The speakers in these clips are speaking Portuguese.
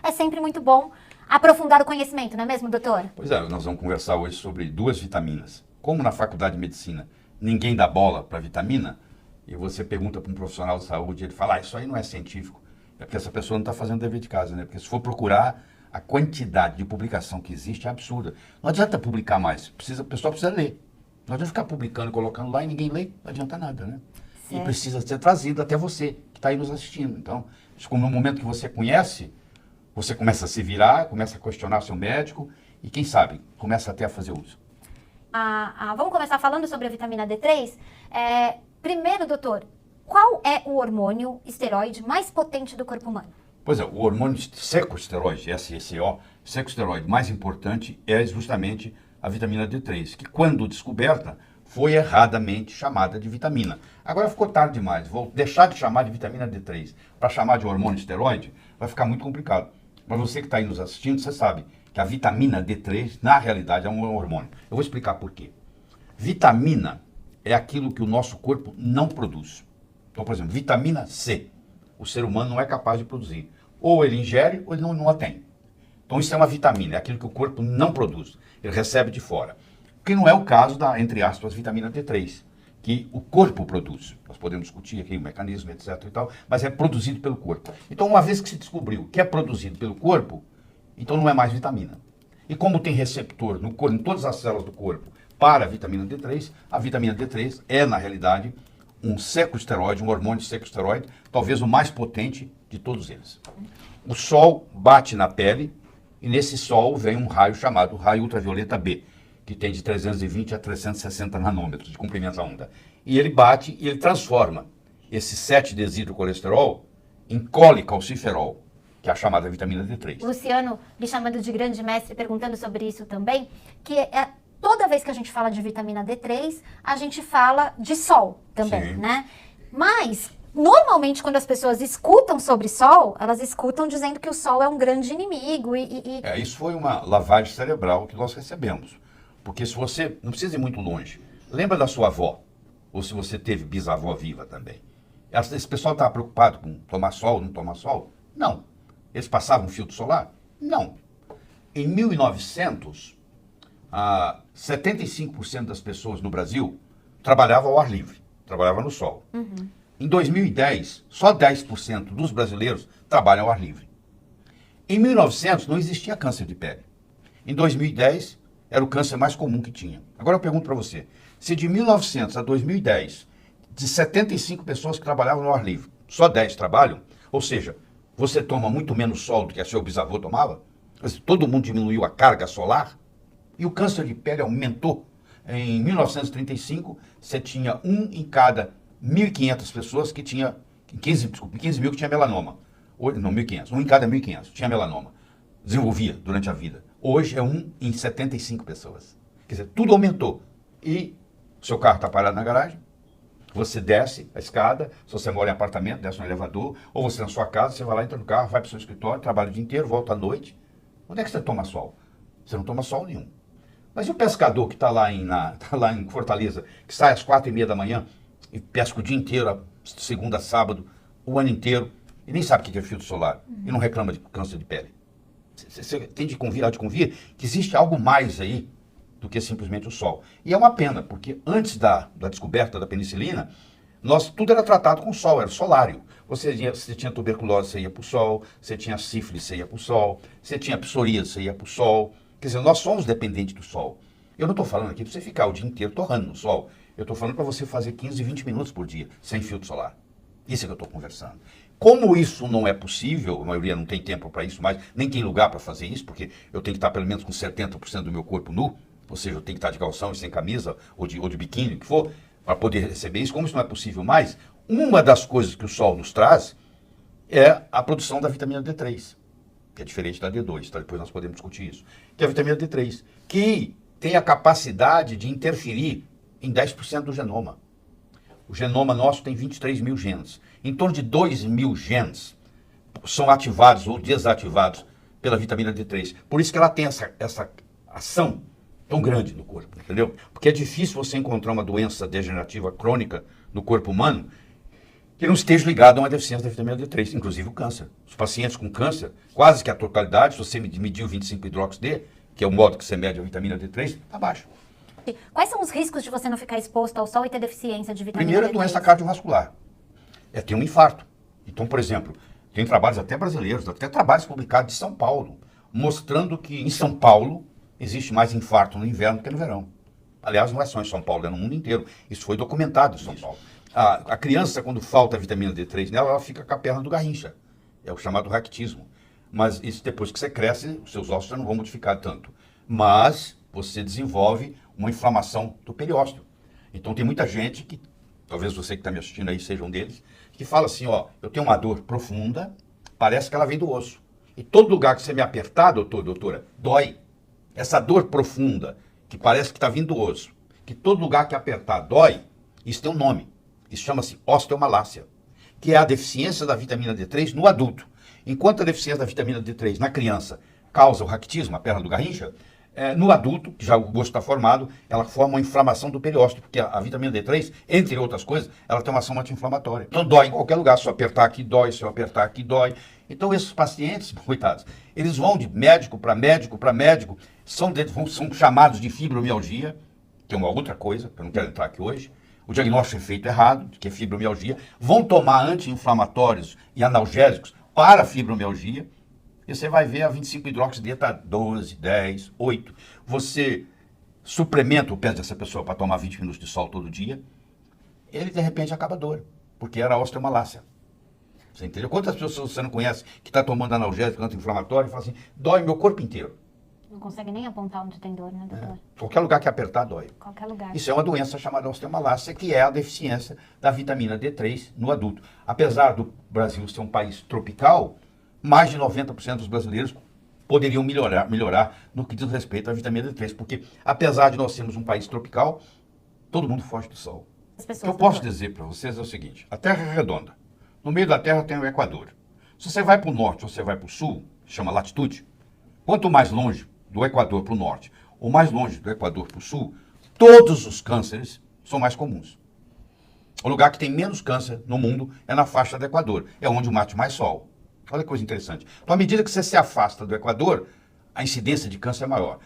é sempre muito bom aprofundar o conhecimento, não é mesmo, doutor? Pois é, nós vamos conversar hoje sobre duas vitaminas. Como na faculdade de medicina ninguém dá bola para vitamina, e você pergunta para um profissional de saúde, ele fala, isso aí não é científico. É porque essa pessoa não está fazendo dever de casa, né? Porque se for procurar, a quantidade de publicação que existe é absurda. Não adianta publicar mais, o pessoal precisa ler. Não adianta ficar publicando, colocando lá e ninguém lê, não adianta nada, né? Certo. E precisa ser trazido até você, que está aí nos assistindo. Então, no momento que você conhece, você começa a se virar, começa a questionar seu médico e, quem sabe, começa até a fazer uso. Vamos começar falando sobre a vitamina D3. Primeiro, doutor, qual é o hormônio esteroide mais potente do corpo humano? Pois é, o hormônio secoesteroide, SSO, secoesteroide mais importante é justamente a vitamina D3, que quando descoberta foi erradamente chamada de vitamina. Agora ficou tarde demais, vou deixar de chamar de vitamina D3 para chamar de hormônio esteroide, vai ficar muito complicado. Mas você que está aí nos assistindo, você sabe que a vitamina D3, na realidade, é um hormônio. Eu vou explicar por quê. Vitamina é aquilo que o nosso corpo não produz. Então, por exemplo, vitamina C, o ser humano não é capaz de produzir. Ou ele ingere ou ele não a tem. Então isso é uma vitamina, é aquilo que o corpo não produz, ele recebe de fora. Que não é o caso da, entre aspas, vitamina D3, que o corpo produz. Nós podemos discutir aqui o mecanismo, etc. e tal, mas é produzido pelo corpo. Então, uma vez que se descobriu que é produzido pelo corpo, então não é mais vitamina. E como tem receptor no corpo, em todas as células do corpo para a vitamina D3, a vitamina D3 é, na realidade, um secoesteroide, um hormônio secoesteroide, talvez o mais potente de todos eles. O sol bate na pele e nesse sol vem um raio chamado raio ultravioleta B, que tem de 320 a 360 nanômetros de comprimento da onda. E ele bate e ele transforma esse 7-desidrocolesterol em colecalciferol, que é a chamada vitamina D3. Luciano, me chamando de grande mestre, perguntando sobre isso também, que toda vez que a gente fala de vitamina D3, a gente fala de sol também, Sim. né? Mas, normalmente, quando as pessoas escutam sobre sol, elas escutam dizendo que o sol é um grande inimigo Isso foi uma lavagem cerebral que nós recebemos. Porque se você, não precisa ir muito longe, lembra da sua avó, ou se você teve bisavó viva também. Esse pessoal estava preocupado com tomar sol ou não tomar sol? Não. Eles passavam filtro solar? Não. Em 1900, 75% das pessoas no Brasil trabalhavam ao ar livre, trabalhavam no sol. Uhum. Em 2010, só 10% dos brasileiros trabalham ao ar livre. Em 1900, não existia câncer de pele. Em 2010, era o câncer mais comum que tinha. Agora eu pergunto para você, se de 1900 a 2010, de 75 pessoas que trabalhavam no ar livre, só 10 trabalham, ou seja, você toma muito menos sol do que a seu bisavô tomava, todo mundo diminuiu a carga solar, e o câncer de pele aumentou. Em 1935, você tinha 1 em cada 1.500 pessoas que tinha, 15 mil que tinha melanoma. Não, 1.500, 1 em cada 1.500 tinha melanoma. Desenvolvia durante a vida. Hoje é 1 em 75 pessoas. Quer dizer, tudo aumentou. E o seu carro está parado na garagem, você desce a escada, se você mora em apartamento, desce no elevador, ou você na sua casa, você vai lá, entra no carro, vai para o seu escritório, trabalha o dia inteiro, volta à noite. Onde é que você toma sol? Você não toma sol nenhum. Mas e o pescador que está lá em Fortaleza, que sai às 4h30 da manhã e pesca o dia inteiro, segunda a sábado, o ano inteiro, e nem sabe o que é filtro solar, e não reclama de câncer de pele? Você tem de convir que existe algo mais aí do que simplesmente o sol. E é uma pena, porque antes da descoberta da penicilina, tudo era tratado com sol, era solário. Você tinha tuberculose, você ia para o sol, você tinha sífilis, você ia para o sol, você tinha psoríase, você ia para o sol. Quer dizer, nós somos dependentes do sol. Eu não estou falando aqui para você ficar o dia inteiro torrando no sol. Eu estou falando para você fazer 15, 20 minutos por dia sem filtro solar. Isso é que eu estou conversando. Como isso não é possível, a maioria não tem tempo para isso mais, nem tem lugar para fazer isso, porque eu tenho que estar pelo menos com 70% do meu corpo nu, ou seja, eu tenho que estar de calção e sem camisa, ou de biquíni, o que for, para poder receber isso. Como isso não é possível mais, uma das coisas que o sol nos traz é a produção da vitamina D3, que é diferente da D2, tá? Depois nós podemos discutir isso, que é a vitamina D3, que tem a capacidade de interferir em 10% do genoma. O genoma nosso tem 23 mil genes. Em torno de 2 mil genes são ativados ou desativados pela vitamina D3. Por isso que ela tem essa ação tão grande no corpo, entendeu? Porque é difícil você encontrar uma doença degenerativa crônica no corpo humano que não esteja ligado a uma deficiência da vitamina D3, inclusive o câncer. Os pacientes com câncer, quase que a totalidade, se você medir o 25-hidrox-D, que é o modo que você mede a vitamina D3, está baixo. Quais são os riscos de você não ficar exposto ao sol e ter deficiência de vitamina Primeiro, D3? é doença cardiovascular. É ter um infarto. Então, por exemplo, tem trabalhos até brasileiros, até trabalhos publicados de São Paulo, mostrando que em São Paulo existe mais infarto no inverno do que no verão. Aliás, não é só em São Paulo, é no mundo inteiro. Isso foi documentado em São Paulo. A criança, quando falta vitamina D3 nela, ela fica com a perna do garrincha. É o chamado raquitismo. Mas isso depois que você cresce, os seus ossos já não vão modificar tanto. Mas você desenvolve uma inflamação do periósteo. Então tem muita gente que, talvez você que está me assistindo aí seja um deles, que fala assim, ó, eu tenho uma dor profunda, parece que ela vem do osso. E todo lugar que você me apertar, doutora, dói. Essa dor profunda, que parece que está vindo do osso, que todo lugar que apertar dói, isso tem um nome. Isso chama-se osteomalácia, que é a deficiência da vitamina D3 no adulto. Enquanto a deficiência da vitamina D3 na criança causa o raquitismo, a perna do garrincha, no adulto, que já o osso está formado, ela forma uma inflamação do periósteo, porque a vitamina D3, entre outras coisas, ela tem uma ação anti-inflamatória. Então dói em qualquer lugar, se eu apertar aqui dói, se eu apertar aqui dói. Então esses pacientes, coitados, eles vão de médico para médico para médico, são chamados de fibromialgia, que é uma outra coisa, que eu não quero entrar aqui hoje. O diagnóstico é feito errado, que é fibromialgia, vão tomar anti-inflamatórios e analgésicos para a fibromialgia, e você vai ver a 25-hidrox-D está 12, 10, 8. Você suplementa o pé dessa pessoa para tomar 20 minutos de sol todo dia, ele de repente acaba a dor, porque era osteomalácia. Você entendeu? Quantas pessoas você não conhece que está tomando analgésico, anti-inflamatório e fala assim, dói meu corpo inteiro. Não consegue nem apontar onde tem dor, né, doutor? Qualquer lugar que apertar dói. Qualquer lugar. Isso é uma doença chamada osteomalácia, que é a deficiência da vitamina D3 no adulto. Apesar do Brasil ser um país tropical, mais de 90% dos brasileiros poderiam melhorar no que diz respeito à vitamina D3, porque apesar de nós sermos um país tropical, todo mundo foge do sol. As pessoas, O que eu posso dizer para vocês é o seguinte, a Terra é redonda. No meio da Terra tem o Equador. Se você vai para o norte ou você vai para o sul, chama latitude, quanto mais longe do Equador para o norte, ou mais longe do Equador para o sul, todos os cânceres são mais comuns. O lugar que tem menos câncer no mundo é na faixa do Equador, é onde bate mais sol. Olha que coisa interessante. Então, à medida que você se afasta do Equador, a incidência de câncer é maior.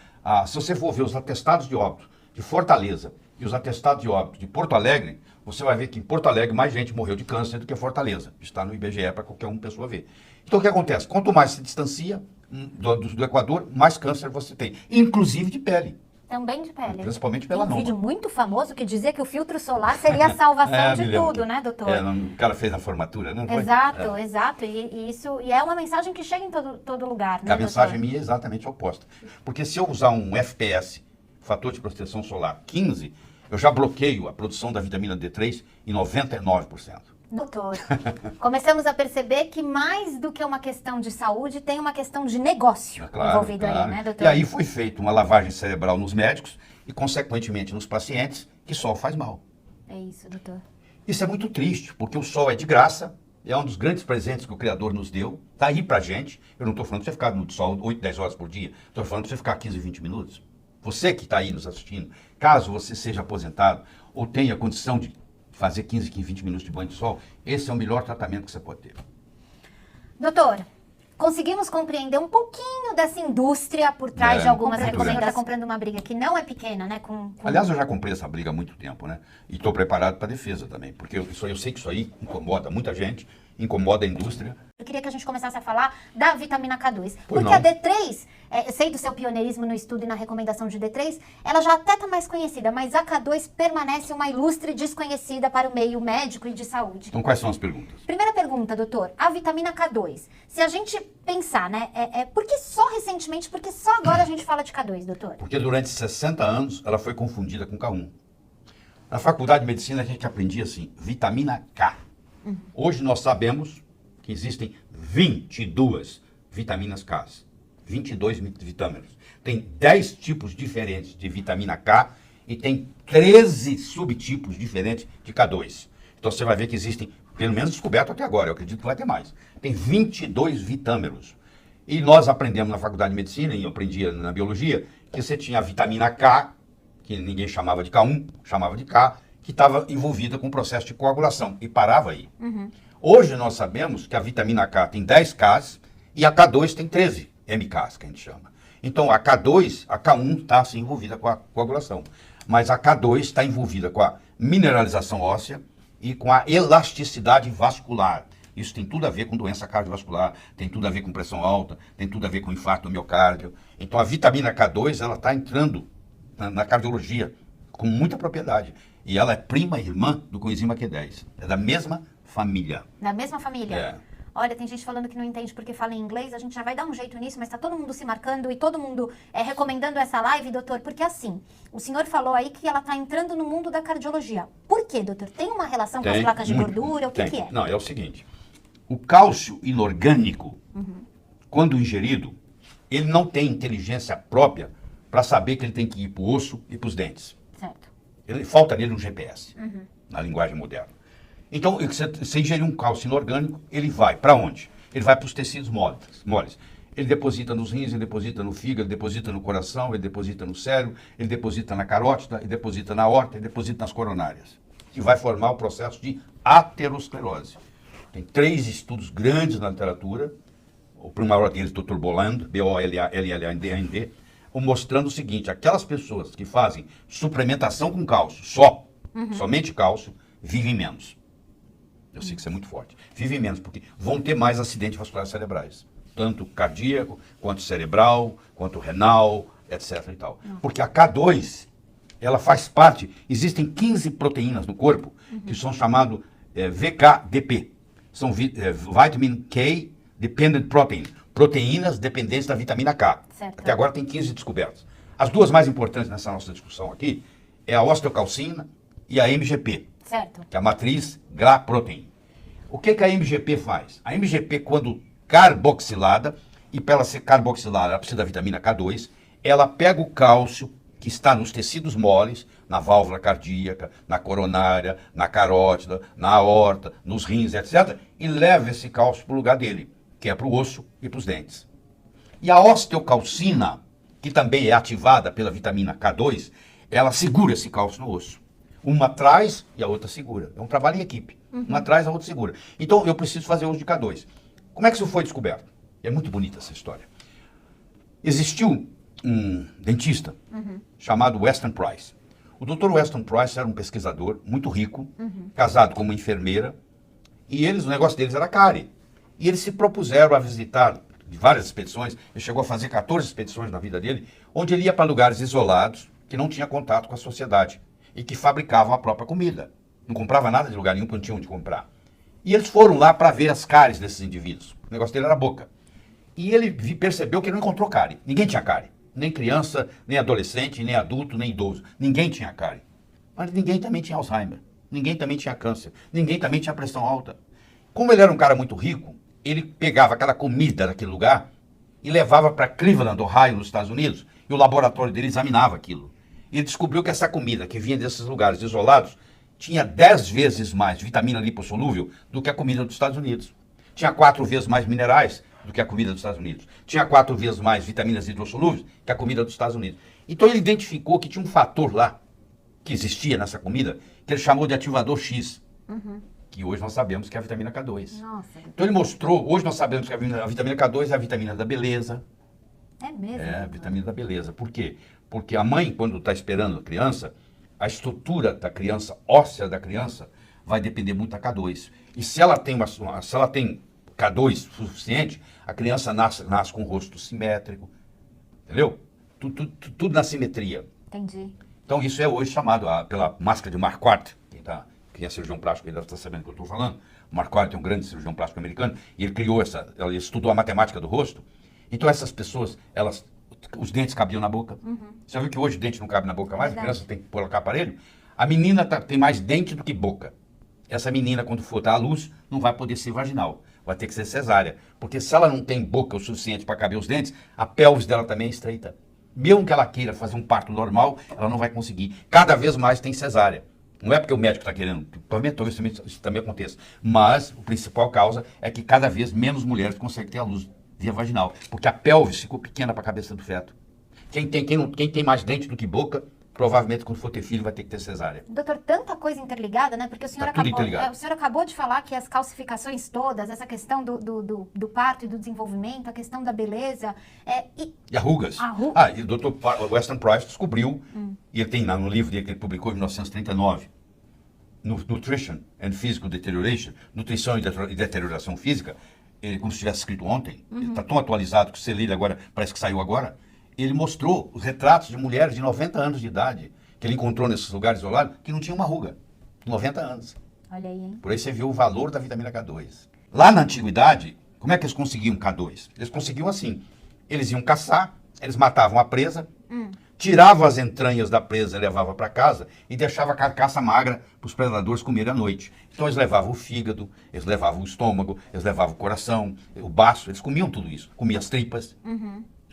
Se você for ver os atestados de óbito de Fortaleza e os atestados de óbito de Porto Alegre, você vai ver que em Porto Alegre mais gente morreu de câncer do que Fortaleza. Está no IBGE para qualquer uma pessoa ver. Então, o que acontece? Quanto mais se distancia do Equador, mais câncer você tem, inclusive de pele. Também de pele. Principalmente Tem um melanoma. vídeo muito famoso que dizia que o filtro solar seria a salvação de tudo, né, doutor? O cara fez na formatura, né? Exato, exato. E é uma mensagem que chega em todo lugar, né, A mensagem doutor? minha é exatamente oposta. Porque se eu usar um FPS, fator de proteção solar 15, eu já bloqueio a produção da vitamina D3 em 99%. Doutor, começamos a perceber que mais do que uma questão de saúde, tem uma questão de negócio envolvido aí, né, doutor? E aí foi feita uma lavagem cerebral nos médicos e, consequentemente, nos pacientes, que sol faz mal. É isso, doutor. Isso é muito triste, porque o sol é de graça, é um dos grandes presentes que o Criador nos deu, tá aí pra gente. Eu não estou falando para você ficar no sol 8, 10 horas por dia, estou falando para você ficar 15, 20 minutos. Você que está aí nos assistindo, caso você seja aposentado ou tenha condição de fazer 15, 20 minutos de banho de sol, esse é o melhor tratamento que você pode ter. Doutor, conseguimos compreender um pouquinho dessa indústria por trás de algumas recomendações. Está comprando uma briga que não é pequena, né? Aliás, eu já comprei essa briga há muito tempo, né? E estou preparado para a defesa também, porque eu sei que isso aí incomoda muita gente, incomoda a indústria. Eu queria que a gente começasse a falar da vitamina K2. Pois porque não. a D3, eu sei do seu pioneirismo no estudo e na recomendação de D3, ela já até está mais conhecida, mas a K2 permanece uma ilustre desconhecida para o meio médico e de saúde. Então, quais são as perguntas? Primeira pergunta, doutor. A vitamina K2. Se a gente pensar, né, por que só recentemente, por que só agora a gente fala de K2, doutor? Porque durante 60 anos ela foi confundida com K1. Na faculdade de medicina a gente aprendia assim, vitamina K. Hoje nós sabemos que existem 22 vitaminas K. 22 vitâminos. Tem 10 tipos diferentes de vitamina K e tem 13 subtipos diferentes de K2. Então você vai ver que existem, pelo menos descoberto até agora, eu acredito que vai ter mais. Tem 22 vitâminos. E nós aprendemos na faculdade de medicina, e eu aprendia na biologia, que você tinha a vitamina K, que ninguém chamava de K1, chamava de K, que estava envolvida com o processo de coagulação e parava aí. Hoje nós sabemos que a vitamina K tem 10 Ks e a K2 tem 13 MKs, que a gente chama. Então a K2, a K1 está assim, envolvida com a coagulação, mas a K2 está envolvida com a mineralização óssea e com a elasticidade vascular. Isso tem tudo a ver com doença cardiovascular, tem tudo a ver com pressão alta, tem tudo a ver com infarto do miocárdio. Então a vitamina K2 ela está entrando na cardiologia com muita propriedade. E ela é prima irmã do coenzima Q10. É da mesma família. Da mesma família? É. Olha, tem gente falando que não entende porque fala em inglês, a gente já vai dar um jeito nisso, mas está todo mundo se marcando e todo mundo recomendando essa live, doutor, porque assim, o senhor falou aí que ela está entrando no mundo da cardiologia. Por quê, doutor? Tem uma relação com as placas de gordura? O que é? Não, é o seguinte, o cálcio inorgânico, quando ingerido, ele não tem inteligência própria para saber que ele tem que ir para o osso e para os dentes. Certo. Falta nele um GPS, na linguagem moderna. Então, você ingerir um cálcio inorgânico, ele vai para onde? Ele vai para os tecidos moles. Ele deposita nos rins, ele deposita no fígado, ele deposita no coração, ele deposita no cérebro, ele deposita na carótida, ele deposita na aorta, ele deposita nas coronárias. E vai formar o processo de aterosclerose. Tem 3 estudos grandes na literatura, o maior deles, Dr. Boland, B-O-L-L-A-N-D, mostrando o seguinte, aquelas pessoas que fazem suplementação com cálcio, somente cálcio, vivem menos. Eu sei que isso é muito forte. Vivem menos, porque vão ter mais acidentes vasculares cerebrais. Tanto cardíaco, quanto cerebral, quanto renal, etc. e tal. Porque a K2, ela faz parte, existem 15 proteínas no corpo, que são chamadas VKDP. São Vitamin K Dependent Protein. Proteínas dependentes da vitamina K. Certo. Até agora tem 15 descobertas. As duas mais importantes nessa nossa discussão aqui é a osteocalcina e a MGP. Certo. Que é a matriz GLA-protein. O que a MGP faz? A MGP, quando carboxilada, e para ela ser carboxilada, ela precisa da vitamina K2, ela pega o cálcio que está nos tecidos moles, na válvula cardíaca, na coronária, na carótida, na aorta, nos rins, etc., e leva esse cálcio para o lugar dele, que é para o osso e para os dentes. E a osteocalcina, que também é ativada pela vitamina K2, ela segura esse cálcio no osso. Uma traz e a outra segura. É um trabalho em equipe. Uma traz, a outra segura. Então, eu preciso fazer uso de K2. Como é que isso foi descoberto? É muito bonita essa história. Existiu um dentista chamado Weston Price. O Dr. Weston Price era um pesquisador muito rico, casado com uma enfermeira, e o negócio deles era cárie. E eles se propuseram a visitar várias expedições. Ele chegou a fazer 14 expedições na vida dele, onde ele ia para lugares isolados, que não tinha contato com a sociedade e que fabricavam a própria comida. Não comprava nada de lugar nenhum, porque não tinha onde comprar. E eles foram lá para ver as cáries desses indivíduos. O negócio dele era a boca. E ele percebeu que não encontrou cárie. Ninguém tinha cárie. Nem criança, nem adolescente, nem adulto, nem idoso. Ninguém tinha cárie. Mas ninguém também tinha Alzheimer. Ninguém também tinha câncer. Ninguém também tinha pressão alta. Como ele era um cara muito rico, ele pegava aquela comida daquele lugar e levava para Cleveland, Ohio, nos Estados Unidos, e o laboratório dele examinava aquilo. E descobriu que essa comida que vinha desses lugares isolados tinha 10 vezes mais vitamina lipossolúvel do que a comida dos Estados Unidos. Tinha 4 vezes mais minerais do que a comida dos Estados Unidos. Tinha 4 vezes mais vitaminas hidrossolúveis que a comida dos Estados Unidos. Então ele identificou que tinha um fator lá, que existia nessa comida, que ele chamou de ativador X, que hoje nós sabemos que é a vitamina K2. Nossa. Então ele mostrou, hoje nós sabemos que a vitamina K2 é a vitamina da beleza. É mesmo? É a vitamina da beleza. Por quê? Porque a mãe, quando está esperando a criança, a estrutura da criança, óssea da criança, vai depender muito da K2. E se ela tem, se ela tem K2 suficiente, a criança nasce com o rosto simétrico. Entendeu? Tudo na simetria. Entendi. Então isso é hoje chamado pela máscara de Marquardt. Quem é cirurgião plástico ainda está sabendo o que eu estou falando. O Marquardt é um grande cirurgião plástico americano e ele criou ele estudou a matemática do rosto. Então essas pessoas, os dentes cabiam na boca. Você já viu que hoje o dente não cabe na boca mais? A criança tem que colocar aparelho. A menina tem mais dente do que boca. Essa menina, quando for dar à luz, não vai poder ser vaginal. Vai ter que ser cesárea. Porque se ela não tem boca o suficiente para caber os dentes, a pelvis dela também é estreita. Mesmo que ela queira fazer um parto normal, ela não vai conseguir. Cada vez mais tem cesárea. Não é porque o médico está querendo, talvez isso também aconteça. Mas a principal causa é que cada vez menos mulheres conseguem ter a luz via vaginal. Porque a pelvis ficou pequena para a cabeça do feto. Quem tem mais dente do que boca, provavelmente quando for ter filho vai ter que ter cesárea. Doutor, tanta coisa interligada, né? Porque o senhor, Tá tudo interligado. o senhor acabou de falar que as calcificações todas, essa questão do parto e do desenvolvimento, a questão da beleza... E arrugas. E o Dr. Weston Price descobriu, e ele tem lá no livro dele que ele publicou em 1939, Nutrition and Physical Deterioration, Nutrição e Deterioração Física, ele, como se tivesse escrito ontem, ele está tão atualizado que você lê ele agora, parece que saiu agora, ele mostrou os retratos de mulheres de 90 anos de idade, que ele encontrou nesses lugares isolados, que não tinham uma ruga. 90 anos. Olha aí, hein? Por aí você viu o valor da vitamina K2. Lá na antiguidade, como é que eles conseguiam K2? Eles conseguiam assim. Eles iam caçar, eles matavam a presa, tiravam as entranhas da presa e levavam para casa e deixavam a carcaça magra para os predadores comerem à noite. Então eles levavam o fígado, eles levavam o estômago, eles levavam o coração, o baço, eles comiam tudo isso. Comiam as tripas.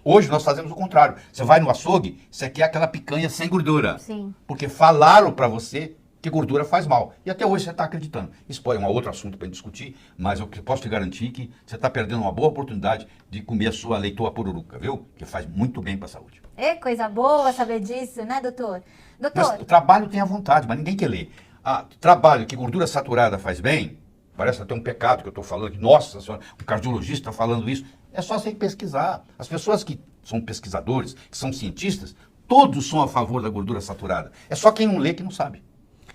Hoje nós fazemos o contrário. Você vai no açougue, você quer aquela picanha sem gordura. Sim. Porque falaram para você que gordura faz mal. E até hoje você está acreditando. Isso é um outro assunto para discutir, mas eu posso te garantir que você está perdendo uma boa oportunidade de comer a sua leitoa pururuca, viu? Que faz muito bem para a saúde. É coisa boa saber disso, né, doutor? Mas o trabalho tem a vontade, mas ninguém quer ler. Trabalho que gordura saturada faz bem, parece até um pecado que eu estou falando, que nossa senhora, um cardiologista está falando isso. É só você pesquisar. As pessoas que são pesquisadores, que são cientistas, todos são a favor da gordura saturada. É só quem não lê que não sabe.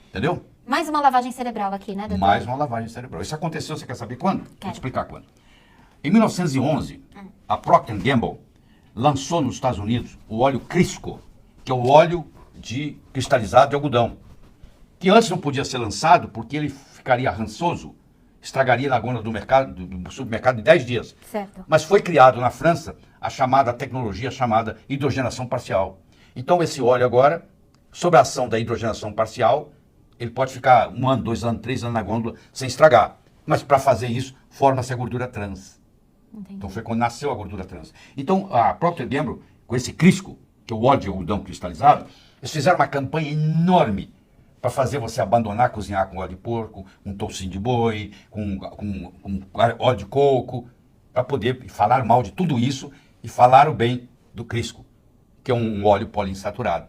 Entendeu? Mais uma lavagem cerebral aqui, né, doutor? Mais uma lavagem cerebral. Isso aconteceu, você quer saber quando? Vou te explicar quando. Em 1911, a Procter & Gamble lançou nos Estados Unidos o óleo Crisco, que é o óleo cristalizado de algodão, que antes não podia ser lançado porque ele ficaria rançoso, estragaria na gôndola do supermercado em 10 dias. Certo. Mas foi criado na França a tecnologia chamada hidrogenação parcial. Então esse óleo agora, sob a ação da hidrogenação parcial, ele pode ficar 1 ano, 2 anos, 3 anos na gôndola sem estragar. Mas para fazer isso, forma-se a gordura trans. Entendi. Então foi quando nasceu a gordura trans. Então a Procter & Gamble, com esse Crisco, que é o óleo de algodão cristalizado, eles fizeram uma campanha enorme para fazer você abandonar cozinhar com óleo de porco, com toucinho de boi, com óleo de coco, para poder falar mal de tudo isso e falar bem do Crisco, que é um óleo poliinsaturado.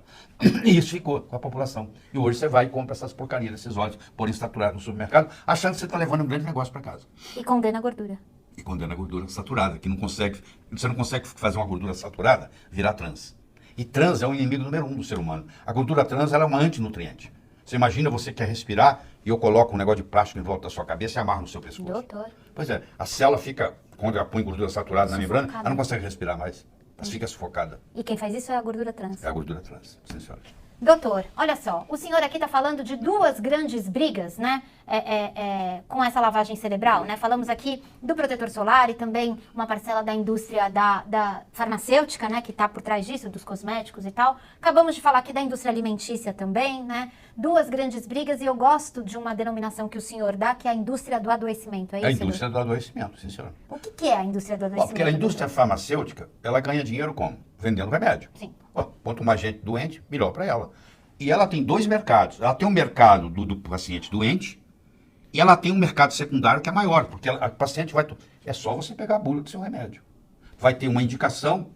E isso ficou com a população. E hoje você vai e compra essas porcarias, esses óleos poliinsaturados no supermercado, achando que você está levando um grande negócio para casa. E condena a gordura. E condena a gordura saturada, que você não consegue fazer uma gordura saturada virar trans. E trans é o inimigo número 1 do ser humano. A gordura trans ela é uma antinutriente. Você imagina, você quer respirar e eu coloco um negócio de plástico em volta da sua cabeça e amarro no seu pescoço. Doutor. Pois é, a célula fica, quando ela põe gordura saturada na membrana, ela não consegue respirar mais. Ela fica sufocada. E quem faz isso é a gordura trans. É a gordura trans, sim senhora. Doutor, olha só, o senhor aqui está falando de 2 grandes brigas, né, com essa lavagem cerebral, né? Falamos aqui do protetor solar e também uma parcela da indústria da farmacêutica, né, que está por trás disso, dos cosméticos e tal. Acabamos de falar aqui da indústria alimentícia também, né? 2 grandes brigas e eu gosto de uma denominação que o senhor dá, que é a indústria do adoecimento, é isso? A indústria do adoecimento, sim senhora. O que é a indústria do adoecimento? Porque a indústria farmacêutica, ela ganha dinheiro como? Vendendo remédio. Sim. Quanto mais gente doente, melhor para ela. E ela tem 2 mercados. Ela tem um mercado do paciente doente e ela tem um mercado secundário que é maior, porque o paciente vai... É só você pegar a bula do seu remédio. Vai ter uma indicação,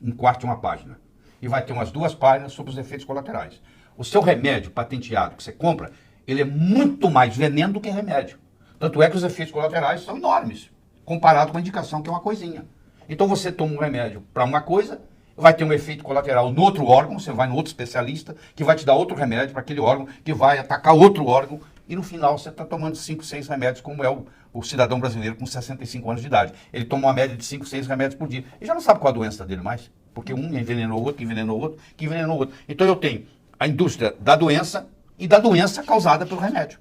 um quarto de uma página. E vai ter umas 2 páginas sobre os efeitos colaterais. O seu remédio patenteado que você compra, ele é muito mais veneno do que remédio. Tanto é que os efeitos colaterais são enormes, comparado com a indicação, que é uma coisinha. Então você toma um remédio para uma coisa, vai ter um efeito colateral no outro órgão, você vai no outro especialista, que vai te dar outro remédio para aquele órgão, que vai atacar outro órgão, e no final você está tomando 5, 6 remédios, como é o cidadão brasileiro com 65 anos de idade. Ele toma uma média de 5, 6 remédios por dia. E já não sabe qual a doença dele mais, porque um envenenou o outro, que envenenou o outro, que envenenou o outro. Então eu tenho a indústria da doença e da doença causada pelo remédio.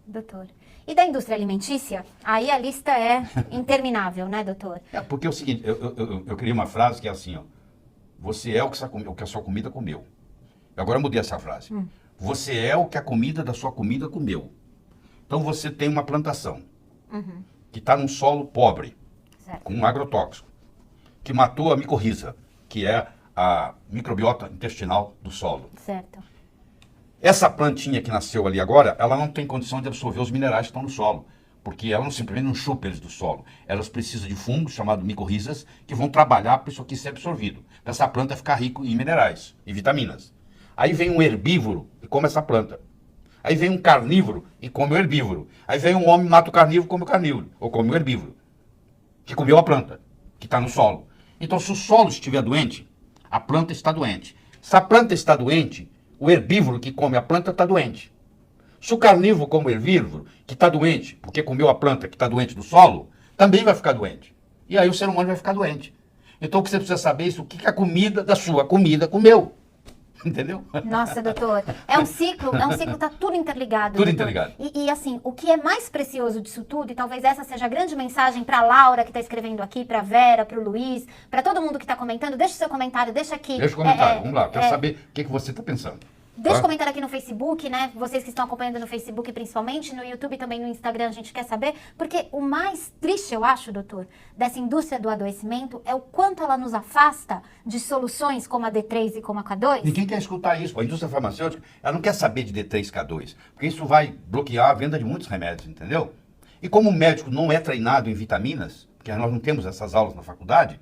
Doutor. E da indústria alimentícia? Aí a lista é interminável, né, doutor? Porque é o seguinte, eu criei uma frase que é assim, ó. Você é o que a sua comida comeu. Agora eu mudei essa frase. Você é o que a comida da sua comida comeu. Então você tem uma plantação que está num solo pobre, certo, com um agrotóxico, que matou a micorriza, que é a microbiota intestinal do solo. Certo. Essa plantinha que nasceu ali agora, ela não tem condição de absorver os minerais que estão no solo, porque ela simplesmente não chupa eles do solo. Elas precisam de fungos, chamados micorrizas, que vão trabalhar para isso aqui ser absorvido, para essa planta ficar rica em minerais e vitaminas. Aí vem um herbívoro e come essa planta. Aí vem um carnívoro e come o herbívoro. Aí vem um homem, mata o carnívoro e come o carnívoro. Ou come o herbívoro, que comeu a planta, que está no solo. Então, se o solo estiver doente, a planta está doente. Se a planta está doente, o herbívoro que come a planta está doente. Se o carnívoro come o herbívoro, que está doente, porque comeu a planta que está doente do solo, também vai ficar doente. E aí o ser humano vai ficar doente. Então, o que você precisa saber é isso, o que a comida da sua comida comeu. Entendeu? Nossa, doutor, é um ciclo, tá tudo interligado. Tudo doutor. interligado. E assim, o que é mais precioso disso tudo, e talvez essa seja a grande mensagem para Laura que está escrevendo aqui, para Vera, para o Luiz, para todo mundo que está comentando, deixa o seu comentário, deixa aqui. Deixa o comentário, vamos lá, quero saber o que você está pensando. Deixa um comentário aqui no Facebook, né? Vocês que estão acompanhando no Facebook principalmente, no YouTube e também no Instagram, a gente quer saber. Porque o mais triste, eu acho, doutor, dessa indústria do adoecimento é o quanto ela nos afasta de soluções como a D3 e como a K2. Ninguém quer escutar isso. A indústria farmacêutica, ela não quer saber de D3, K2, porque isso vai bloquear a venda de muitos remédios, entendeu? E como o médico não é treinado em vitaminas, porque nós não temos essas aulas na faculdade,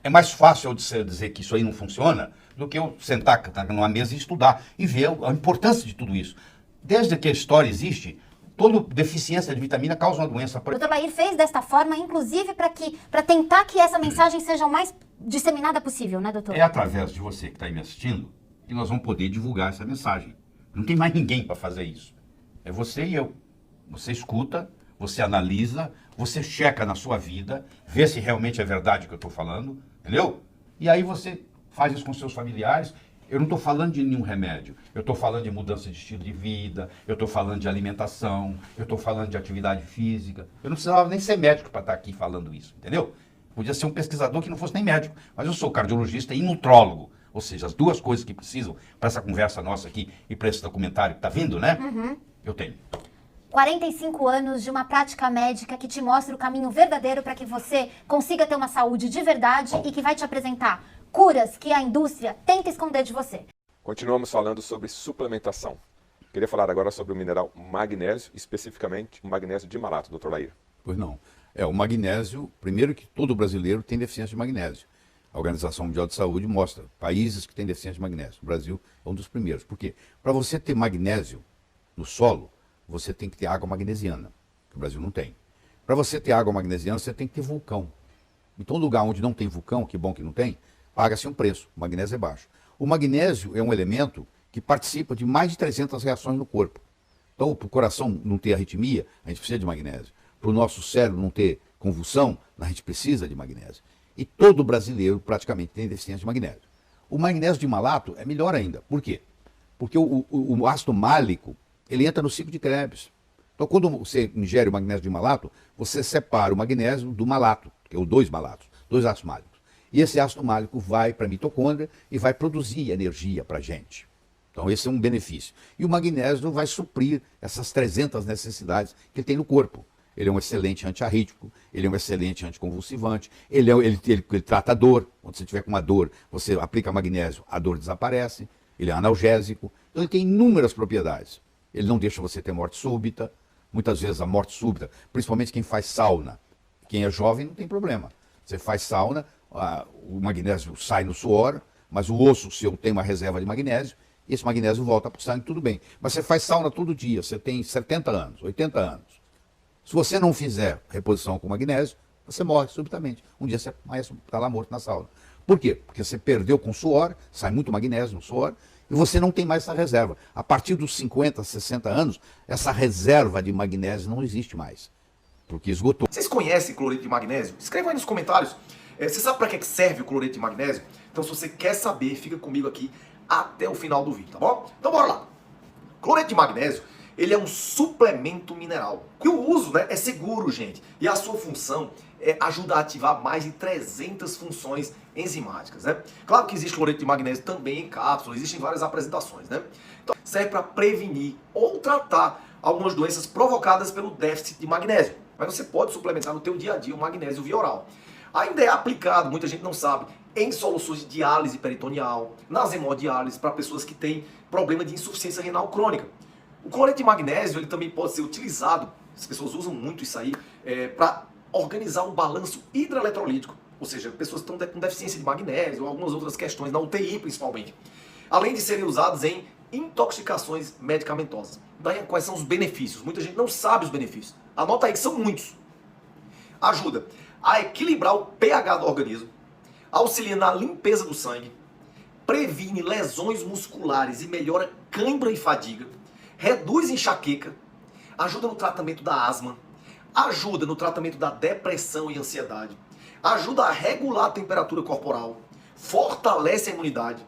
é mais fácil eu dizer que isso aí não funciona do que eu sentar numa mesa e estudar e ver a importância de tudo isso. Desde que a história existe, toda deficiência de vitamina causa uma doença. O Dr. Lair fez desta forma, inclusive para tentar que essa mensagem seja o mais disseminada possível, né, doutor? É através de você que está aí me assistindo que nós vamos poder divulgar essa mensagem. Não tem mais ninguém para fazer isso. É você e eu. Você escuta, você analisa, você checa na sua vida, vê se realmente é verdade o que eu estou falando, entendeu? E aí você faz isso com seus familiares. Eu não estou falando de nenhum remédio, eu estou falando de mudança de estilo de vida, eu estou falando de alimentação, eu estou falando de atividade física. Eu não precisava nem ser médico para estar aqui falando isso, entendeu? Podia ser um pesquisador que não fosse nem médico, mas eu sou cardiologista e nutrólogo. Ou seja, as duas coisas que precisam para essa conversa nossa aqui e para esse documentário que está vindo, né? Eu tenho. 45 anos de uma prática médica que te mostra o caminho verdadeiro para que você consiga ter uma saúde de verdade e que vai te apresentar curas que a indústria tenta esconder de você. Continuamos falando sobre suplementação. Queria falar agora sobre o mineral magnésio, especificamente o magnésio de malato, Dr. Lair. Pois não. O magnésio, primeiro que todo brasileiro tem deficiência de magnésio. A Organização Mundial de Saúde mostra países que têm deficiência de magnésio. O Brasil é um dos primeiros. Por quê? Para você ter magnésio no solo, você tem que ter água magnesiana, que o Brasil não tem. Para você ter água magnesiana, você tem que ter vulcão. Então, lugar onde não tem vulcão, que bom que não tem, paga-se um preço. O magnésio é baixo. O magnésio é um elemento que participa de mais de 300 reações no corpo. Então, para o coração não ter arritmia, a gente precisa de magnésio. Para o nosso cérebro não ter convulsão, a gente precisa de magnésio. E todo brasileiro praticamente tem deficiência de magnésio. O magnésio de malato é melhor ainda. Por quê? Porque o ácido málico, ele entra no ciclo de Krebs. Então, quando você ingere o magnésio de malato, você separa o magnésio do malato, que é o 2 malatos, 2 ácidos málicos. E esse ácido málico vai para a mitocôndria e vai produzir energia para a gente. Então, esse é um benefício. E o magnésio vai suprir essas 300 necessidades que ele tem no corpo. Ele é um excelente antiarrítmico, ele é um excelente anticonvulsivante, ele trata a dor. Quando você tiver com uma dor, você aplica magnésio, a dor desaparece. Ele é analgésico. Então, ele tem inúmeras propriedades. Ele não deixa você ter morte súbita. Muitas vezes a morte súbita, principalmente quem faz sauna. Quem é jovem não tem problema. Você faz sauna, o magnésio sai no suor, mas o osso seu tem uma reserva de magnésio, e esse magnésio volta para o sangue, tudo bem. Mas você faz sauna todo dia, você tem 70 anos, 80 anos. Se você não fizer reposição com magnésio, você morre subitamente. Um dia você está lá morto na sauna. Por quê? Porque você perdeu com suor, sai muito magnésio no suor, e você não tem mais essa reserva. A partir dos 50, 60 anos, essa reserva de magnésio não existe mais, porque esgotou. Vocês conhecem cloreto de magnésio? Escreva aí nos comentários. Você sabe para que serve o cloreto de magnésio? Então, se você quer saber, fica comigo aqui até o final do vídeo, tá bom? Então, bora lá. Cloreto de magnésio, ele é um suplemento mineral. E o uso, é seguro, gente. E a sua função é ajudar a ativar mais de 300 funções enzimáticas, Claro que existe cloreto de magnésio também em cápsula, existem várias apresentações, Então, serve para prevenir ou tratar algumas doenças provocadas pelo déficit de magnésio. Mas você pode suplementar no teu dia a dia o magnésio via oral. Ainda é aplicado, muita gente não sabe, em soluções de diálise peritoneal, nas hemodiálises, para pessoas que têm problema de insuficiência renal crônica. O cloreto de magnésio ele também pode ser utilizado, as pessoas usam muito isso aí, para organizar um balanço hidroeletrolítico. Ou seja, pessoas que estão com deficiência de magnésio ou algumas outras questões, na UTI principalmente. além de serem usados em intoxicações medicamentosas. Daí, quais são os benefícios? Muita gente não sabe os benefícios. Anota aí que são muitos. Ajuda a equilibrar o pH do organismo, auxilia na limpeza do sangue, previne lesões musculares e melhora cãibra e fadiga, reduz enxaqueca, ajuda no tratamento da asma, ajuda no tratamento da depressão e ansiedade, ajuda a regular a temperatura corporal, fortalece a imunidade,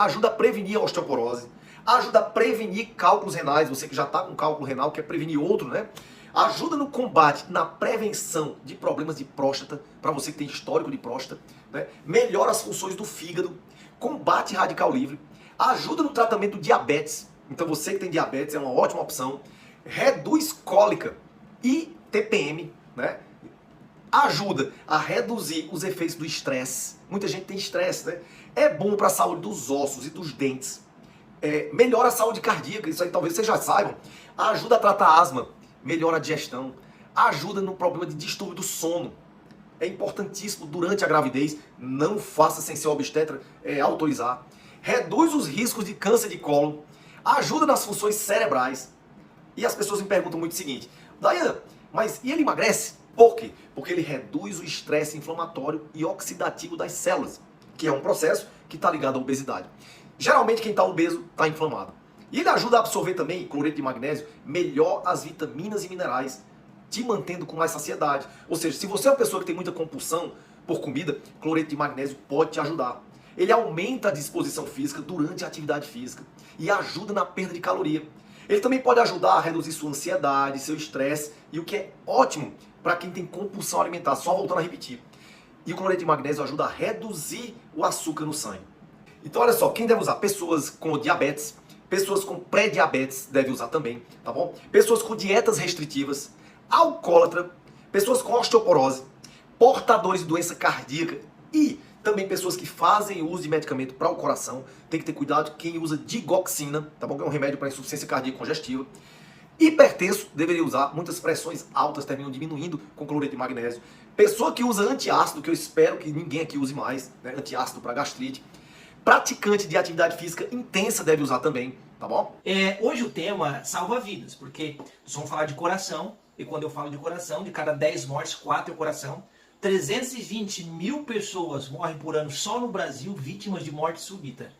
ajuda a prevenir a osteoporose, ajuda a prevenir cálculos renais, você que já está com cálculo renal, quer prevenir outro, né? Ajuda no combate, na prevenção de problemas de próstata, para você que tem histórico de próstata, né? Melhora as funções do fígado, combate radical livre, ajuda no tratamento do diabetes, então você que tem diabetes é uma ótima opção, reduz cólica e TPM, né? Ajuda a reduzir os efeitos do estresse, muita gente tem estresse, né? É bom para a saúde dos ossos e dos dentes, melhora a saúde cardíaca, isso aí talvez vocês já saibam, ajuda a tratar asma, melhora a digestão, ajuda no problema de distúrbio do sono. É importantíssimo durante a gravidez, não faça sem seu obstetra autorizar. Reduz os riscos de câncer de cólon, ajuda nas funções cerebrais. E as pessoas me perguntam muito o seguinte, Dayan, mas e ele emagrece? Por quê? Porque ele reduz o estresse inflamatório e oxidativo das células, que é um processo que está ligado à obesidade. Geralmente quem está obeso está inflamado. E ele ajuda a absorver também, cloreto de magnésio, melhor as vitaminas e minerais, te mantendo com mais saciedade. Ou seja, se você é uma pessoa que tem muita compulsão por comida, cloreto de magnésio pode te ajudar. Ele aumenta a disposição física durante a atividade física e ajuda na perda de caloria. Ele também pode ajudar a reduzir sua ansiedade, seu estresse, e o que é ótimo para quem tem compulsão alimentar, só voltando a repetir. E o cloreto de magnésio ajuda a reduzir o açúcar no sangue. Então olha só, quem deve usar? Pessoas com diabetes, pessoas com pré-diabetes devem usar também, tá bom? Pessoas com dietas restritivas, alcoólatra, pessoas com osteoporose, portadores de doença cardíaca e também pessoas que fazem uso de medicamento para o coração. Tem que ter cuidado quem usa digoxina, tá bom? Que é um remédio para insuficiência cardíaca congestiva. Hipertenso deveria usar, muitas pressões altas terminam diminuindo com cloreto de magnésio. Pessoa que usa antiácido, que eu espero que ninguém aqui use mais, né? Antiácido para gastrite. Praticante de atividade física intensa deve usar também, tá bom? Hoje o tema salva vidas, porque nós vamos falar de coração, e quando eu falo de coração, de cada 10 mortes, 4 é o coração. 320 mil pessoas morrem por ano só no Brasil vítimas de morte súbita,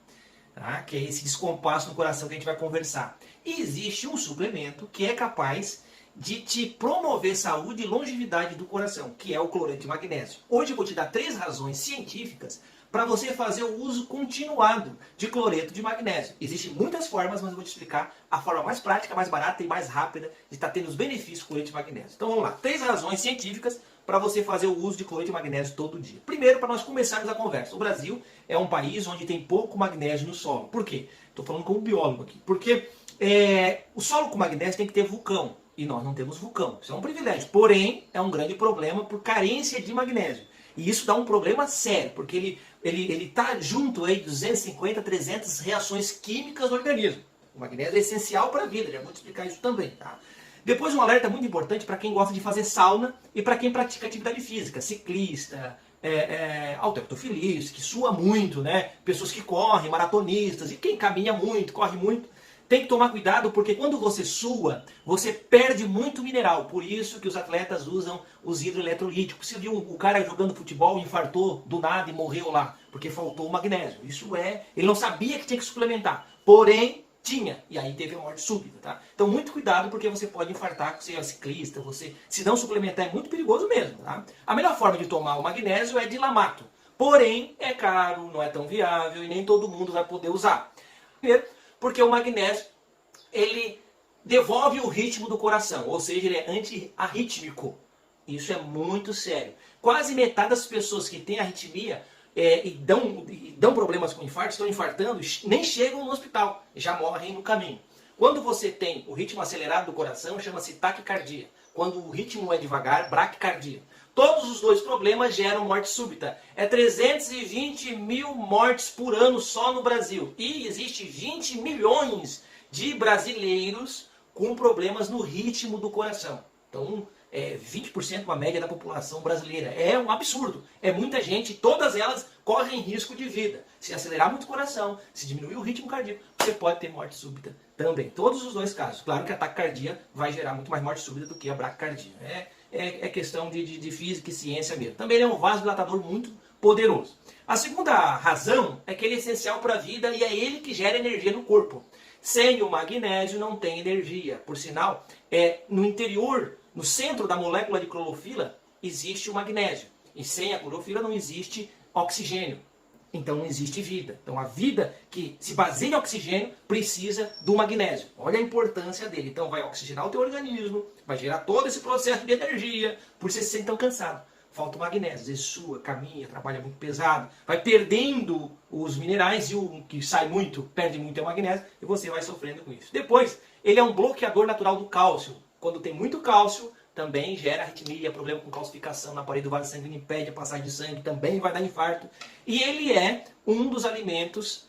tá? Que é esse descompasso no coração que a gente vai conversar. E existe um suplemento que é capaz de te promover saúde e longevidade do coração, que é o cloreto de magnésio. Hoje eu vou te dar 3 razões científicas para você fazer o uso continuado de cloreto de magnésio. Existem muitas formas, mas eu vou te explicar a forma mais prática, mais barata e mais rápida de estar tendo os benefícios do cloreto de magnésio. Então vamos lá, 3 razões científicas para você fazer o uso de cloreto de magnésio todo dia. Primeiro, para nós começarmos a conversa. O Brasil é um país onde tem pouco magnésio no solo. Por quê? Estou falando como biólogo aqui. Porque o solo com magnésio tem que ter vulcão. E nós não temos vulcão. Isso é um privilégio. Porém, é um grande problema por carência de magnésio. E isso dá um problema sério, porque ele está junto aí de 250 a 300 reações químicas no organismo. O magnésio é essencial para a vida, já vou te explicar isso também, tá? Depois um alerta muito importante para quem gosta de fazer sauna e para quem pratica atividade física, ciclista, halterofilista, que sua muito, né? Pessoas que correm, maratonistas, e quem caminha muito, corre muito. Tem que tomar cuidado porque quando você sua, você perde muito mineral. Por isso que os atletas usam os hidroeletrolíticos. Você viu o cara jogando futebol, infartou do nada e morreu lá, porque faltou o magnésio. Ele não sabia que tinha que suplementar, porém tinha, e aí teve a morte súbita, tá? Então muito cuidado porque você pode infartar, você é ciclista, se não suplementar é muito perigoso mesmo, tá? A melhor forma de tomar o magnésio é de lamato, porém é caro, não é tão viável e nem todo mundo vai poder usar. Primeiro, porque o magnésio, ele devolve o ritmo do coração, ou seja, ele é anti-arrítmico. Isso é muito sério. Quase metade das pessoas que têm arritmia e dão problemas com infarto, estão infartando, nem chegam no hospital, já morrem no caminho. Quando você tem o ritmo acelerado do coração, chama-se taquicardia. Quando o ritmo é devagar, braquicardia. Todos os dois problemas geram morte súbita. É 320 mil mortes por ano só no Brasil. E existe 20 milhões de brasileiros com problemas no ritmo do coração. Então, 20% uma média da população brasileira. É um absurdo. É muita gente, todas elas correm risco de vida. Se acelerar muito o coração, se diminuir o ritmo cardíaco, você pode ter morte súbita também. Todos os dois casos. Claro que ataque cardíaco vai gerar muito mais morte súbita do que a braquicardia. É questão de física e ciência mesmo. Também ele é um vasodilatador muito poderoso. A segunda razão é que ele é essencial para a vida e é ele que gera energia no corpo. Sem o magnésio não tem energia. Por sinal, no interior, no centro da molécula de clorofila, existe o magnésio. E sem a clorofila não existe oxigênio. Então não existe vida. Então a vida que se baseia em oxigênio precisa do magnésio. Olha a importância dele. Então vai oxigenar o teu organismo, vai gerar todo esse processo de energia, por você se sentir tão cansado. Falta o magnésio, às vezes sua, caminha, trabalha muito pesado, vai perdendo os minerais e o que sai muito, perde muito é o magnésio e você vai sofrendo com isso. Depois, ele é um bloqueador natural do cálcio. Quando tem muito cálcio, também gera arritmia, problema com calcificação na parede do vaso sanguíneo, impede a passagem de sangue, também vai dar infarto. E ele é um dos alimentos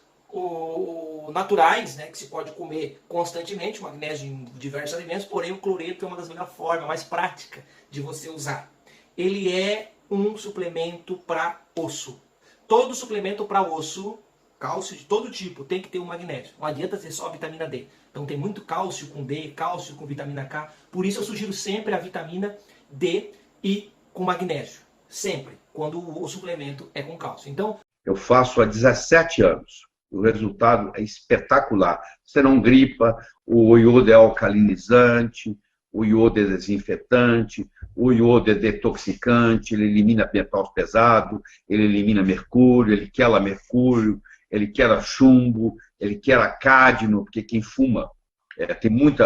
naturais, né, que se pode comer constantemente, o magnésio em diversos alimentos, porém o cloreto é uma das melhores formas, mais prática de você usar. Ele é um suplemento para osso. Todo suplemento para osso, cálcio de todo tipo, tem que ter um magnésio. Não adianta ser só vitamina D. Então tem muito cálcio com D, cálcio com vitamina K. Por isso eu sugiro sempre a vitamina D e com magnésio. Sempre, quando o suplemento é com cálcio. Então, eu faço há 17 anos. O resultado é espetacular. Você não gripa, o iodo é alcalinizante, o iodo é desinfetante, o iodo é detoxicante, ele elimina metal pesado, ele elimina mercúrio, ele quela mercúrio, ele quela chumbo, ele quela cádmio, porque quem fuma tem muito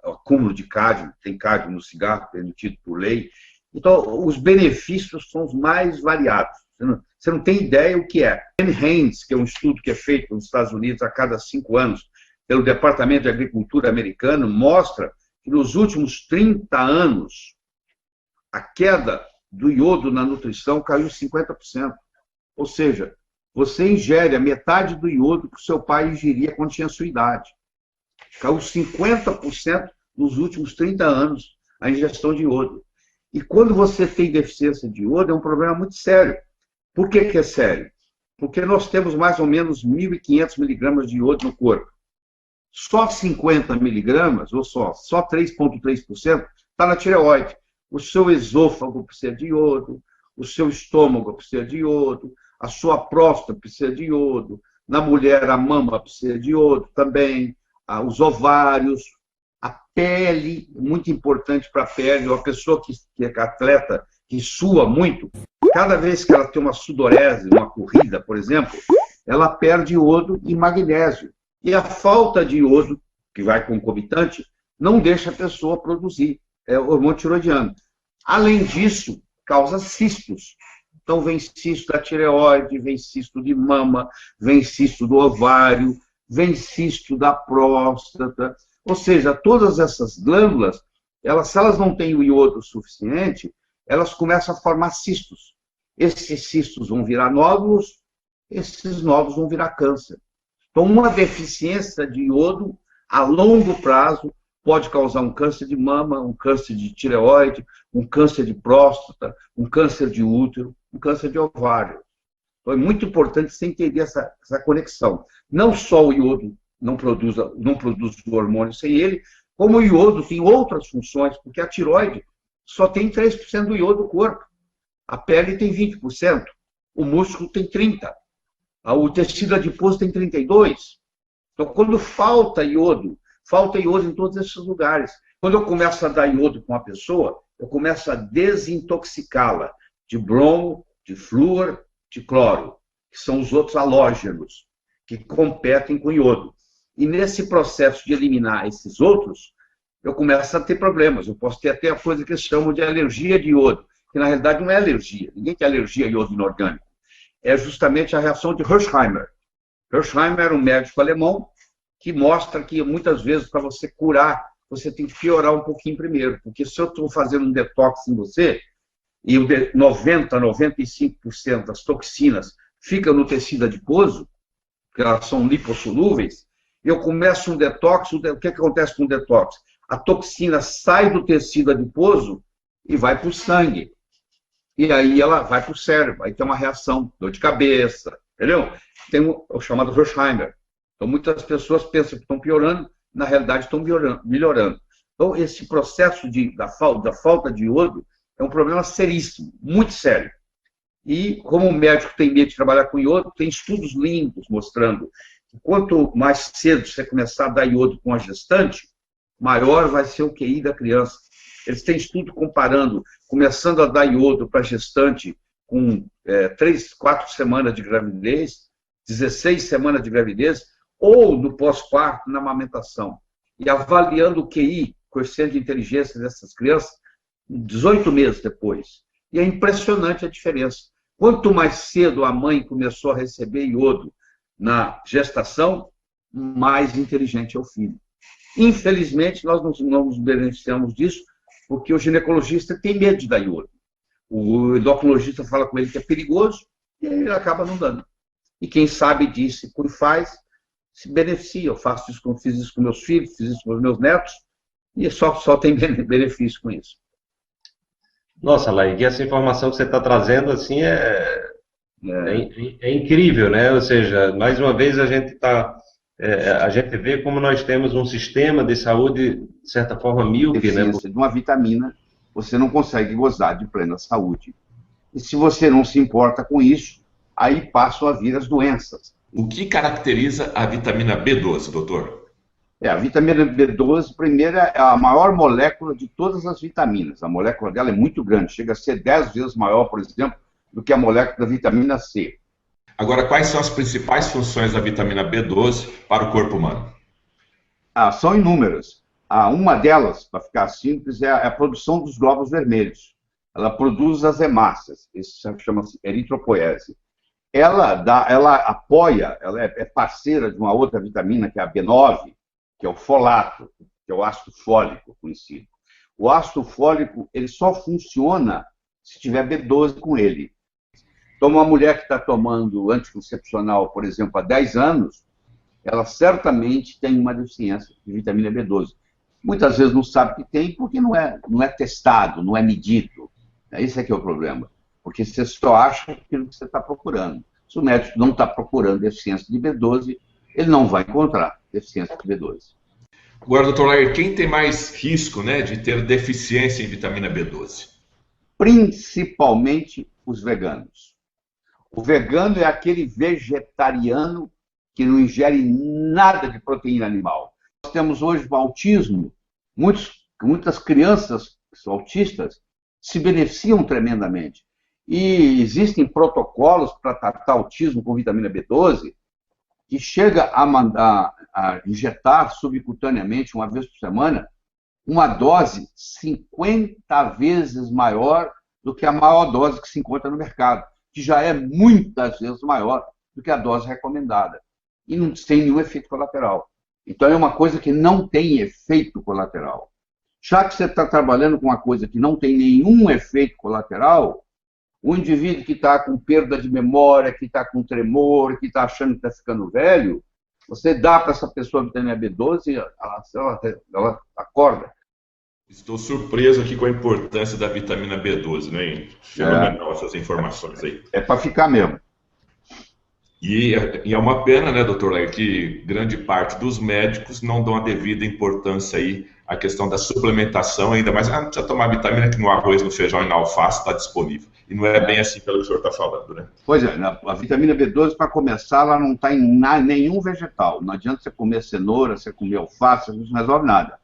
acúmulo de cádmio, tem cádmio no cigarro, permitido por lei. Então, os benefícios são os mais variados. Você não tem ideia o que é. Haynes, que é um estudo que é feito nos Estados Unidos a cada 5 anos pelo Departamento de Agricultura americano, mostra que nos últimos 30 anos, a queda do iodo na nutrição caiu 50%. Ou seja, você ingere a metade do iodo que o seu pai ingeria quando tinha a sua idade. Caiu 50% nos últimos 30 anos a ingestão de iodo. E quando você tem deficiência de iodo, é um problema muito sério. Por que é sério? Porque nós temos mais ou menos 1.500 miligramas de iodo no corpo. Só 50 miligramas, ou só 3,3% está na tireoide. O seu esôfago precisa de iodo, o seu estômago precisa de iodo, a sua próstata precisa de iodo, na mulher a mama precisa de iodo também, os ovários, a pele, muito importante para a pele, uma pessoa que é atleta, que sua muito, cada vez que ela tem uma sudorese, uma corrida, por exemplo, ela perde iodo e magnésio. E a falta de iodo, que vai concomitante, não deixa a pessoa produzir hormônio tiroidiano. Além disso, causa cistos. Então, vem cisto da tireoide, vem cisto de mama, vem cisto do ovário, vem cisto da próstata. Ou seja, todas essas glândulas, se elas não têm o iodo suficiente, elas começam a formar cistos. Esses cistos vão virar nódulos, esses nódulos vão virar câncer. Então, uma deficiência de iodo, a longo prazo, pode causar um câncer de mama, um câncer de tireoide, um câncer de próstata, um câncer de útero, um câncer de ovário. Então, é muito importante você entender essa conexão. Não só o iodo não produz o hormônio sem ele, como o iodo tem outras funções, porque a tireoide só tem 3% do iodo do corpo. A pele tem 20%, o músculo tem 30%, o tecido adiposo tem 32%. Então, quando falta iodo em todos esses lugares. Quando eu começo a dar iodo para uma pessoa, eu começo a desintoxicá-la de bromo, de flúor, de cloro, que são os outros halógenos que competem com iodo. E nesse processo de eliminar esses outros, eu começo a ter problemas. Eu posso ter até a coisa que eles chamam de alergia de iodo, que na realidade não é alergia. Ninguém tem alergia a iodo inorgânico. É justamente a reação de Hersheimer. Hersheimer era um médico alemão que mostra que muitas vezes para você curar, você tem que piorar um pouquinho primeiro. Porque se eu estou fazendo um detox em você, e 95% das toxinas ficam no tecido adiposo, porque elas são lipossolúveis, eu começo um detox, o que acontece com o detox? A toxina sai do tecido adiposo e vai para o sangue. E aí ela vai para o cérebro, aí tem uma reação, dor de cabeça, entendeu? Tem o chamado Alzheimer. Então, muitas pessoas pensam que estão piorando, na realidade estão melhorando. Então, esse processo da falta de iodo é um problema seríssimo, muito sério. E, como o médico tem medo de trabalhar com iodo, tem estudos lindos mostrando que quanto mais cedo você começar a dar iodo com a gestante, maior vai ser o QI da criança. Eles têm estudo comparando, começando a dar iodo para gestante com 3, 4 semanas de gravidez, 16 semanas de gravidez, ou no pós-parto, na amamentação, e avaliando o QI, coeficiente de inteligência dessas crianças, 18 meses depois. E é impressionante a diferença. Quanto mais cedo a mãe começou a receber iodo na gestação, mais inteligente é o filho. Infelizmente, nós não nos beneficiamos disso, porque o ginecologista tem medo de dar iodo. O endocrinologista fala com ele que é perigoso, e ele acaba não dando. E quem sabe disso e faz, se beneficia. Eu fiz isso com meus filhos, fiz isso com os meus netos, e só tem benefício com isso. Nossa, Laí, que essa informação que você está trazendo, assim, é incrível, né? Ou seja, mais uma vez a gente vê como nós temos um sistema de saúde, de certa forma, míope, né? De uma vitamina, você não consegue gozar de plena saúde. E se você não se importa com isso, aí passam a vir as doenças. O que caracteriza a vitamina B12, doutor? A vitamina B12, primeiro, é a maior molécula de todas as vitaminas. A molécula dela é muito grande, chega a ser 10 vezes maior, por exemplo, do que a molécula da vitamina C. Agora, quais são as principais funções da vitamina B12 para o corpo humano? São inúmeras. Uma delas, para ficar simples, é a produção dos glóbulos vermelhos. Ela produz as hemácias, isso chama-se eritropoese. Ela apoia, ela é parceira de uma outra vitamina, que é a B9, que é o folato, que é o ácido fólico conhecido. O ácido fólico, ele só funciona se tiver B12 com ele. Então, uma mulher que está tomando anticoncepcional, por exemplo, há 10 anos, ela certamente tem uma deficiência de vitamina B12. Muitas vezes não sabe que tem porque não é testado, não é medido. Esse é que é o problema. Porque você só acha aquilo que você está procurando. Se o médico não está procurando deficiência de B12, ele não vai encontrar deficiência de B12. Agora, doutor Lair, quem tem mais risco, né, de ter deficiência em vitamina B12? Principalmente os veganos. O vegano é aquele vegetariano que não ingere nada de proteína animal. Nós temos hoje o autismo, muitas crianças que são autistas se beneficiam tremendamente. E existem protocolos para tratar autismo com vitamina B12 que chega a injetar subcutaneamente, uma vez por semana, uma dose 50 vezes maior do que a maior dose que se encontra no mercado, que já é muitas vezes maior do que a dose recomendada. E não tem nenhum efeito colateral. Então, é uma coisa que não tem efeito colateral. Já que você está trabalhando com uma coisa que não tem nenhum efeito colateral, o indivíduo que está com perda de memória, que está com tremor, que está achando que está ficando velho, você dá para essa pessoa a vitamina B12, ela acorda. Estou surpreso aqui com a importância da vitamina B12, né? Fenomenal essas informações aí. É para ficar mesmo. E é uma pena, né, doutor Lair, que grande parte dos médicos não dão a devida importância aí à questão da suplementação, ainda mais, não precisa tomar vitamina que no arroz, no feijão e na alface está disponível. E não é bem assim pelo que o senhor está falando, né? Pois é, a vitamina B12, para começar, ela não está em nenhum vegetal. Não adianta você comer cenoura, você comer alface, isso não resolve nada.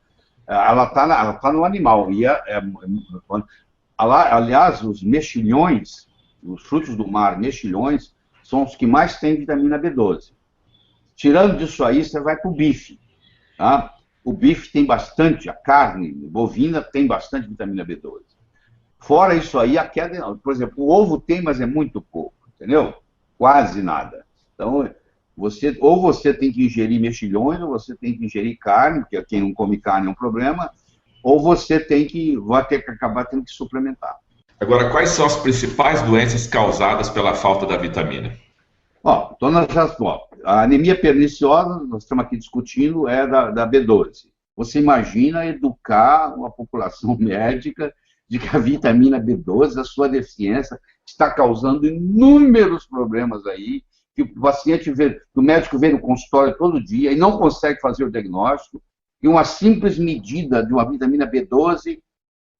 Ela tá no animal. Aliás, os mexilhões, os frutos do mar, mexilhões, são os que mais têm vitamina B12. Tirando disso aí, você vai para o bife. Tá? O bife tem bastante, a carne bovina tem bastante vitamina B12. Fora isso aí, a queda, por exemplo, o ovo tem, mas é muito pouco, entendeu? Quase nada. Então, ou você tem que ingerir mexilhões, ou você tem que ingerir carne, porque quem não come carne é um problema, ou você vai ter que acabar tendo que suplementar. Agora, quais são as principais doenças causadas pela falta da vitamina? A anemia perniciosa, nós estamos aqui discutindo, é da B12. Você imagina educar uma população médica de que a vitamina B12, a sua deficiência, está causando inúmeros problemas aí, que o paciente vê, o médico vem no consultório todo dia e não consegue fazer o diagnóstico, e uma simples medida de uma vitamina B12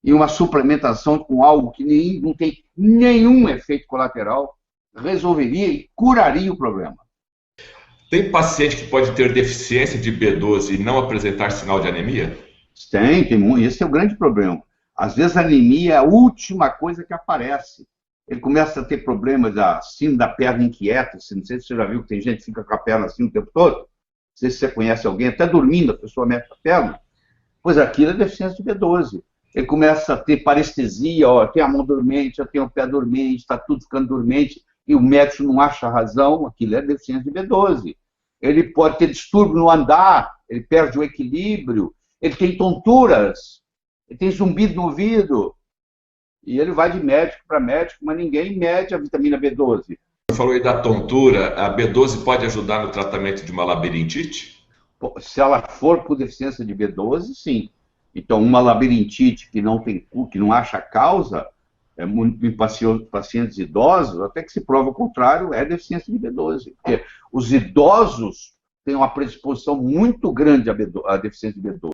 e uma suplementação com algo que não tem nenhum efeito colateral resolveria e curaria o problema. Tem paciente que pode ter deficiência de B12 e não apresentar sinal de anemia? Tem muito. Esse é o grande problema. Às vezes a anemia é a última coisa que aparece. Ele começa a ter problemas assim da perna inquieta. Não sei se você já viu que tem gente que fica com a perna assim o tempo todo. Não sei se você conhece alguém, até dormindo, a pessoa mexe a perna. Pois aquilo é deficiência de B12. Ele começa a ter parestesia, ó, tem a mão dormente, tem o pé dormente, está tudo ficando dormente, e o médico não acha razão, aquilo é deficiência de B12. Ele pode ter distúrbio no andar, ele perde o equilíbrio, ele tem tonturas, ele tem zumbido no ouvido, e ele vai de médico para médico, mas ninguém mede a vitamina B12. Você falou aí da tontura, a B12 pode ajudar no tratamento de uma labirintite? Se ela for por deficiência de B12, sim. Então, uma labirintite que não acha causa, muito em pacientes idosos, até que se prova o contrário, é deficiência de B12. Porque os idosos têm uma predisposição muito grande à deficiência de B12.